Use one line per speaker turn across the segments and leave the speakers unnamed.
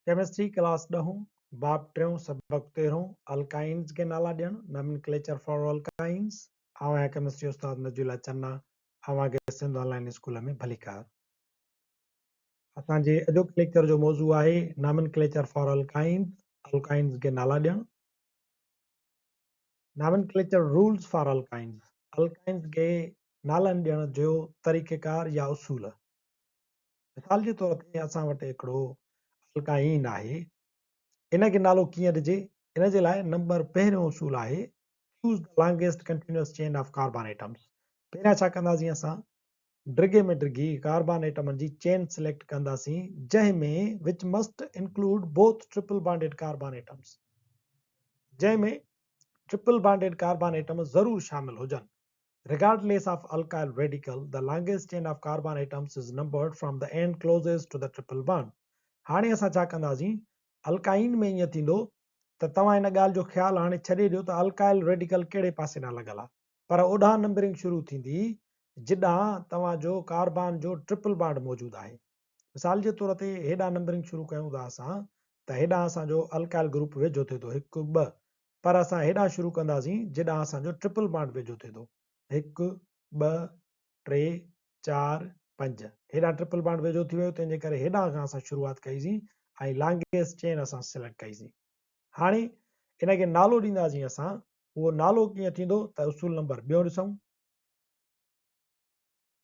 Chemistry class 10 बाब 3 सबक 13 alkynes के नाला ॾियण नॉमेनक्लेचर फॉर अल्काइंस आवां केमिस्ट्री उस्ताद नजूला चन्ना आवां के सिंध ऑनलाइन स्कूल में भलीकार असांजे अॼोके लेक्चर जो मौजू आहे नॉमेनक्लेचर फॉर अल्काइंस के नाला ॾियण नॉमेनक्लेचर रूल्स फॉर अल्काइंस के नालनि ॾियण जो तरीक़ेकार या उसूल मिसाल जे तौर ते असां वटि हिकिड़ो अल्काइन आहे इन खे नालो कीअं ॾिजे इन जे लाइ नंबर पहिरियों उसूल आहे choose the longest continuous chain of carbon atoms पहिरियां छा कंदासीं असां ड्रिगे में ड्रिगी कार्बन एटमनि जी चेन सिलेक्ट कंदासीं जंहिंमें which must include both triple bonded carbon atoms जंहिंमें ट्रिपल बॉन्डेड कार्बन एटम ज़रूर शामिल हुजनि regardless of alkyl radical the longest chain of carbon atoms is numbered from the end closest to the triple bond हाणे असां छा कंदासीं alkyne में ईअं थींदो त तव्हां इन ॻाल्हि जो ख़्यालु हाणे छॾे ॾियो त अल्काइल रेडिकल कहिड़े पासे ॾांहुं लॻल आहे पर ओॾां नंबरिंग शुरू थींदी जिॾां तव्हांजो कार्बन जो ट्रिपल बॉन्ड मौजूदु आहे मिसाल जे तौर ते हेॾां नंबरिंग शुरू कयूं था असां त हेॾां असांजो अल्काइल ग्रुप वेझो थिए थो 1 2 पर असां हेॾां शुरू कंदासीं जिॾां असांजो ट्रिपल बॉन्ड वेझो थिए थो 1 2 3 4 5 हेॾां ट्रिपल बॉन्ड वेझो थी वियो तंहिंजे करे हेॾां खां असां शुरूआत कईसीं ऐं लॉन्गेस्ट चेन असां सिलेक्ट कईसीं हाणे इनखे नालो ॾींदासीं असां उहो नालो कीअं थींदो त उसूल नंबर ॿियो ॾिसूं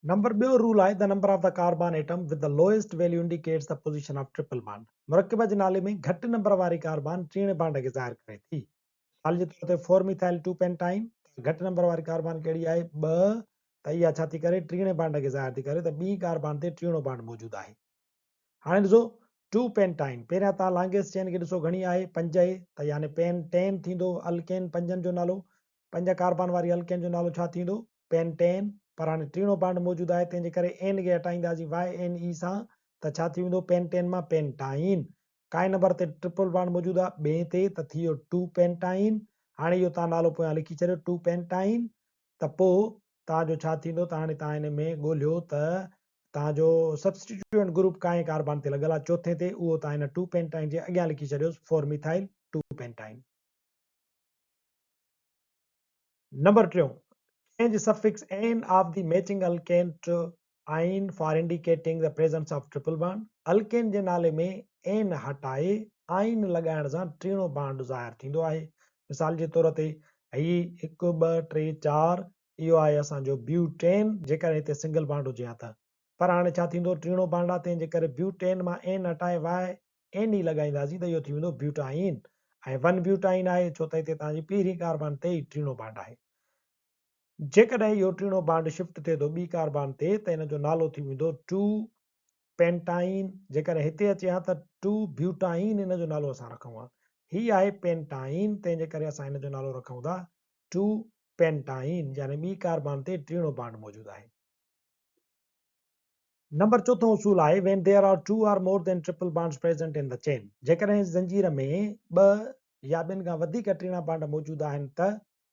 नंबर ॿियो रूल आहे the number of the carbon atom with the lowest value indicates the position of triple bond मुरकब जे नाले में घटि नंबर वारी कार्बन टीणे बॉन्ड खे ज़ाहिर करे थी मिसाल जे तौर ते 4 मिथाइल 2 पेंटाइन घटि नंबर वारी कार्बन कहिड़ी आहे 2 त इहा छा थी करे टीणे बॉन्ड खे ज़ाहिर थी करे त ॿी कार्बन ते टीणो बॉन्ड मौजूदु आहे हाणे ॾिसो 2 पेंटाइन पहिरियां तव्हां लॉन्गेस्ट चेन खे ॾिसो घणी आहे 5 आहे त यानी पेंटेन थींदो अल्केन पंजनि जो नालो 5 कार्बन वारी अल्केन जो नालो छा थींदो पेंटेन पर हाणे टीणो बॉन्ड मौजूदु आहे तंहिंजे करे एन खे हटाईंदासीं YNE सां त छा थी वेंदो पेंटेन मां पेंटाइन काए नंबर ते ट्रिपल बॉन्ड मौजूदु आहे ॿिए ते त थी वियो 2 पेंटाइन हाणे इहो तव्हां नालो पोयां लिखी छॾियो 2 पेंटाइन त पोइ तव्हांजो छा थींदो त हाणे तव्हां हिन में ॻोल्हियो त तव्हांजो सब्सटीट्यूएंट ग्रुप काए कार्बन ते लॻल आहे चौथे ते उहो तव्हां हिन 2 पेंटाइन जे अॻियां लिखी छॾियोसि 4 methyl 2 pentyne number 3 change suffix n of the matching alkane to ine for indicating the presence of triple bond alkane जे नाले में n हटाए आइन लॻाइण सां टीणो बॉन्ड ज़ाहिर थींदो आहे मिसाल जे तौर ते ही 1 2 3 4 इहो आहे असांजो ब्यूटेन जेकर हिते सिंगल बॉन्ड हुजे हा त पर हाणे छा थींदो टीणो बॉन्ड आहे तंहिंजे करे ब्यूटेन मां n हटाए YNE लॻाईंदासीं त इहो थी वेंदो ब्यूटाइन ऐं 1 ब्यूटाइन आहे छो त हिते तव्हांजी पहिरीं कार्बन ते ई टीणो बॉन्ड आहे जेकॾहिं इहो टीणो बॉन्ड शिफ्ट थिए थो ॿी कार्बन ते त हिन जो नालो थी वेंदो 2 पेंटाइन जेकर हिते अचे हा त 2 ब्यूटाइन हिन जो नालो असां रखूं हा ही आहे पेंटाइन तंहिंजे करे असां हिन जो नालो रखूं था 2 पेंटाइन यानी ॿी कार्बन ते टीणो बॉन्ड मौजूदु आहे नंबर चोथों उसूल आहे when there are two or more than triple bonds present in the chain जेकॾहिं ज़ंजीर में ॿ या ॿिनि खां वधीक टीणा बॉन्ड मौजूदु आहिनि त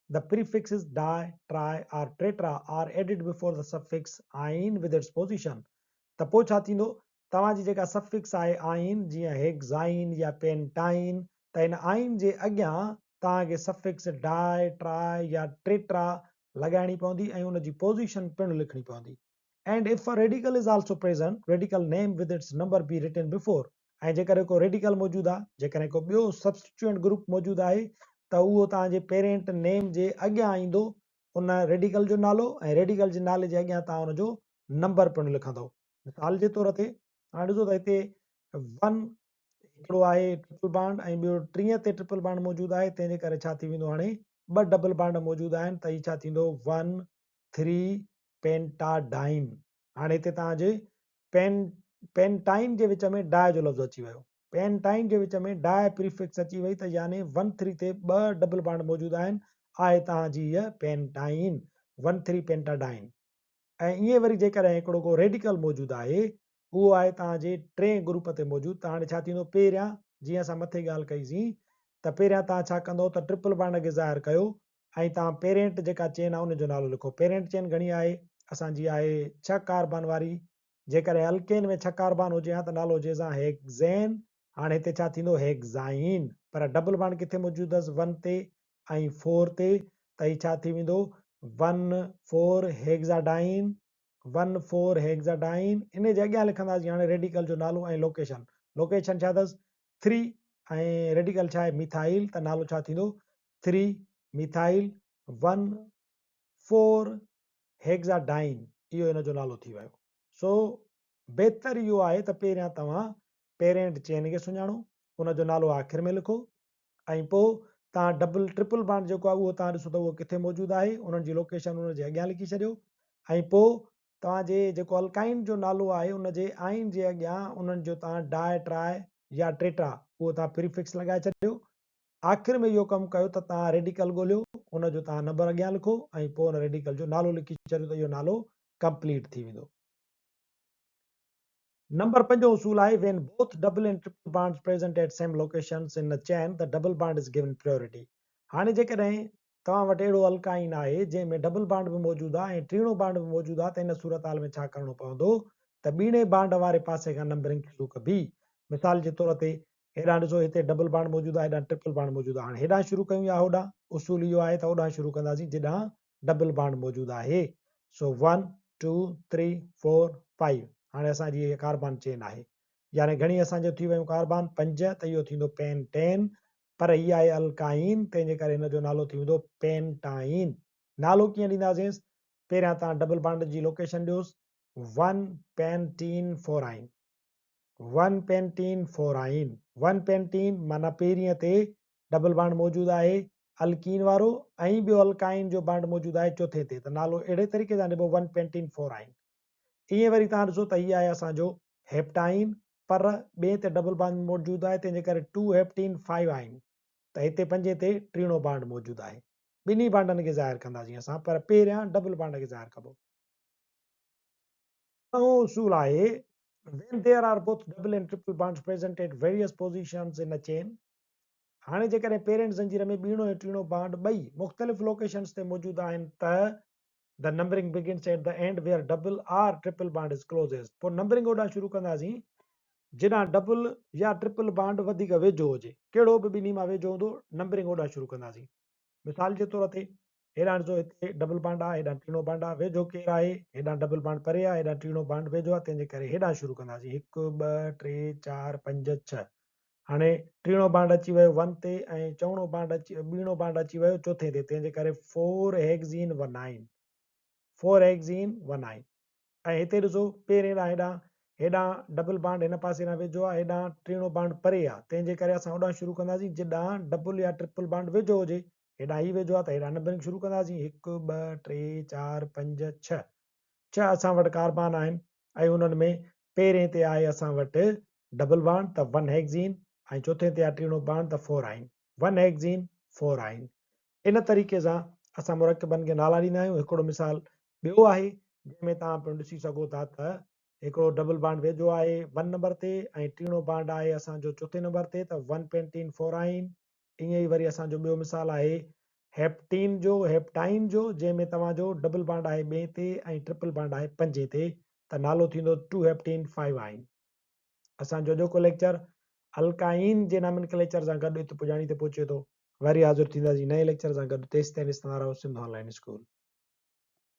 the prefixes di tri or tetra are added before the suffix ine with its position त पोइ छा थींदो तव्हांजी जेका सफिक्स आहे आइन जीअं हेक्साइन या पेंटाइन त हिन आइन जे अॻियां तव्हांखे सफिक्स डाई ट्राई या टेट्रा लॻाइणी पवंदी ऐं उनजी पोज़ीशन पिणु लिखणी पवंदी and if a radical is also present radical name with its number be written before ऐं जेकर को रेडिकल मौजूदु आहे जेकर को ॿियो सब्सटीट्यूएंट ग्रुप मौजूदु आहे त उहो तव्हांजे पेरेंट नेम जे अॻियां ईंदो उन रेडिकल जो नालो ऐं रेडिकल जे नाले जे अॻियां तव्हां उनजो नंबर पिणु लिखंदव मिसाल जे तौर ते हाणे ॾिसो त हिते 1 हिकिड़ो आहे ट्रिपल बॉन्ड ऐं ॿियो 3 ते ट्रिपल बॉन्ड मौजूदु आहे तंहिंजे करे छा थी वेंदो हाणे 2 डबल बॉन्ड मौजूदु आहिनि त ही छा थींदो 1 3 पेंटाडाइन हाणे हिते तव्हांजे पेंटाइन जे विच में डाई जो लफ़्ज़ अची वियो पेंटाइन जे विच में डाई प्रीफिक्स अची वई त यानी 1 3 ते 2 डबल बॉन्ड मौजूदु आहिनि आहे तव्हांजी हीअ पेंटाइन 1 3 पेंटाडाइन ऐं ईअं वरी जेकॾहिं हिकिड़ो को रेडिकल मौजूदु आहे उहो आहे तव्हांजे 3 ग्रुप ते मौजूदु त हाणे छा थींदो पहिरियां जीअं असां मथे ॻाल्हि कईसीं त पहिरियां तव्हां छा कंदो त ट्रिपल बॉन्ड खे ज़ाहिर कयो ऐं तव्हां पेरेंट जेका चेन आहे उनजो नालो लिखो पेरेंट चेन घणी आहे असांजी आहे 6 कार्बन वारी जेकर अल्केन में 6 कार्बन हुजे हा त नालो हुजे हा हेक्सेन हाणे हिते छा थींदो हेक्साइन, पर डबल बॉन्ड किथे मौजूदु अथसि 1 ते ऐं 4 ते, त हीउ छा थी वेंदो 1,4 हेक्साडाइन, 1,4 हेक्साडाइन। इन जे अॻियां लिखंदासीं हाणे रेडिकल जो नालो ऐं लोकेशन। लोकेशन छा अथसि 3 ऐं रेडिकल छा आहे मिथाइल, त नालो छा थींदो 3 मिथाइल 1,4 हेक्साडाइन, इहो हिन जो नालो थी वियो। सो बहितर इहो आहे त पहिरियां तव्हां पेरेंट चेन खे सुञाणो, उनजो नालो आख़िर में लिखो, ऐं पोइ तव्हां डबल ट्रिपल बॉन्ड जेको आहे उहो तव्हां ॾिसो त उहो किथे मौजूदु आहे, उन्हनि जी लोकेशन उन जे अॻियां लिखी छॾियो, ऐं पोइ तव्हांजे जेको अल्काइन जो नालो आहे उनजे आइन जे अॻियां उन्हनि जो तव्हां डाए ट्राए या टेट्रा उहो तव्हां प्रीफिक्स लॻाए छॾियो। आख़िर में इहो कमु कयो त तव्हां रेडिकल ॻोल्हियो, उनजो तव्हां नंबर अॻियां लिखो ऐं पोइ उन रेडिकल जो नालो लिखी छॾियो त इहो नालो कंप्लीट थी वेंदो। नंबर 5 उसूल आहे when both double and triple bonds present at same locations in the chain the double bond is given priority। हाणे जेकॾहिं तव्हां वटि अहिड़ो अल्काइन आहे जंहिंमें डबल बॉन्ड बि मौजूदु आहे ऐं टीणो बॉन्ड बि मौजूदु आहे, त इन सूरत हाल में छा करिणो पवंदो त ॿीणे बॉन्ड वारे पासे खां नंबरिंग शुरू कबी। मिसाल जे तौर ते हेॾां ॾिसो हिते डबल बॉन्ड मौजूदु आहे, हेॾां ट्रिपल बॉन्ड मौजूदु आहे, हाणे हेॾां शुरू कयूं या होॾां, उसूल इहो आहे त होॾां शुरू कंदासीं जिॾां डबल बॉन्ड मौजूदु आहे। सो 1 2 3 4 5 हाणे असांजी इहा कार्बन चेन आहे, यानी घणी असांजो थी वियूं कार्बन 5, त इहो थींदो पेंटेन, पर हीअ आहे अल्काइन, तंहिंजे करे हिन जो नालो थी वेंदो पेंटाइन। नालो कीअं ॾींदासींसि, पहिरियां तव्हां डबल बॉन्ड जी लोकेशन ॾियोसि 1 पेंटीन फोराइन, 1 पेंटीन फोराइन, 1 पेंटीन माना पहिरीं ते डबल बॉन्ड मौजूदु आहे अल्कीन वारो, ऐं ॿियो अल्काइन जो बॉन्ड मौजूदु आहे चौथे ते, त नालो अहिड़े तरीक़े सां ॾिबो 1 पेंटीन फोराइन। ईअं वरी तव्हां ॾिसो त हीअ आहे असांजो हेप्टाइन, पर ॿिए ते डबल बॉन्ड मौजूदु आहे, तंहिंजे करे 2 हेप्टीन 5 आइन, त हिते 5 ते टीणो बॉन्ड मौजूदु आहे। ॿिन्ही बॉन्डनि खे ज़ाहिर कंदासीं असां, पर पहिरियां डबल बॉन्ड खे ज़ाहिर कबो। उसूल आहे when there are both double and triple bonds present at various positions in a chain। हाणे जेकॾहिं पेरेंट ज़ंजीर में ॿीणो ऐं टीणो बॉन्ड ॿई मुख़्तलिफ़ लोकेशन्स ते मौजूदु आहिनि, त the numbering begins at the end where double or triple bond is closest। पोइ नंबरिंग ओॾां शुरू कंदासीं जिॾां डबल या ट्रिपल बॉन्ड वधीक वेझो हुजे, कहिड़ो बि ॿिन्ही मां वेझो हूंदो, नंबरिंग ओॾां शुरू कंदासीं। मिसाल जे तौर ते हेॾां ॾिसो हिते डबल बॉन्ड आहे, हेॾां टीणो बॉन्ड आहे, वेझो केरु आहे, हेॾां डबल बॉन्ड परे आहे, हेॾां टीणो बॉन्ड वेझो आहे, तंहिंजे करे हेॾां शुरू कंदासीं 1 2 3 4 5 6। हाणे टीणो बॉन्ड अची वियो 1 ते ऐं चौणो बॉन्ड अची ॿीणो बॉन्ड अची वियो चौथे ते, तंहिंजे करे 4 हेक्सीन 1 आइन, 4 हेक्सीन 1 आइन। ऐं हिते ॾिसो पहिरें हेॾां हेॾां डबल बॉन्ड हिन पासे खां वेझो आहे, हेॾां टीणो बॉन्ड परे आहे, तंहिंजे करे असां होॾां शुरू कंदासीं जिॾां डबल या ट्रिपल बॉन्ड वेझो हुजे, हेॾां ही वेझो आहे त हेॾां नंबरिंग शुरू कंदासीं 1 2 3 4 5 6। 6 असां वटि कार्बन आहिनि ऐं उन्हनि में पहिरें ते आहे असां वटि डबल बॉन्ड त 1 हेक्सीन, ऐं चौथे ते आहे टीणो बॉन्ड त 4 आइन, 1 हेक्सीन 4 आइन। इन तरीक़े सां असां मुरकबनि खे नाला ॾींदा आहियूं। हिकिड़ो मिसाल ॿियो आहे जंहिंमें तव्हां पिणु ॾिसी सघो था त हिकिड़ो डबल बॉन्ड वेझो आहे 1 नंबर ते ऐं टीणो बॉन्ड आहे असांजो चौथे नंबर ते, त 1 पेंटीन 4 आइन। ईअं ई वरी असांजो ॿियो मिसाल आहे हेप्टीन जो, हेप्टाइन जो, जंहिंमें तव्हांजो डबल बॉन्ड आहे ॿिए ते ऐं ट्रिपल बॉन्ड आहे 5 ते, त नालो थींदो 2 हेप्टीन 5 आइन। असांजो अॼोको लेक्चर अल्काइन जे नॉमेनक्लेचर सां गॾु हिते पुॼाणी ते पहुचे थो। वरी हाज़िर थींदासीं नए लेक्चर सां गॾु, तेसिताईं ॾिसंदा रहो सिंध ऑनलाइन स्कूल।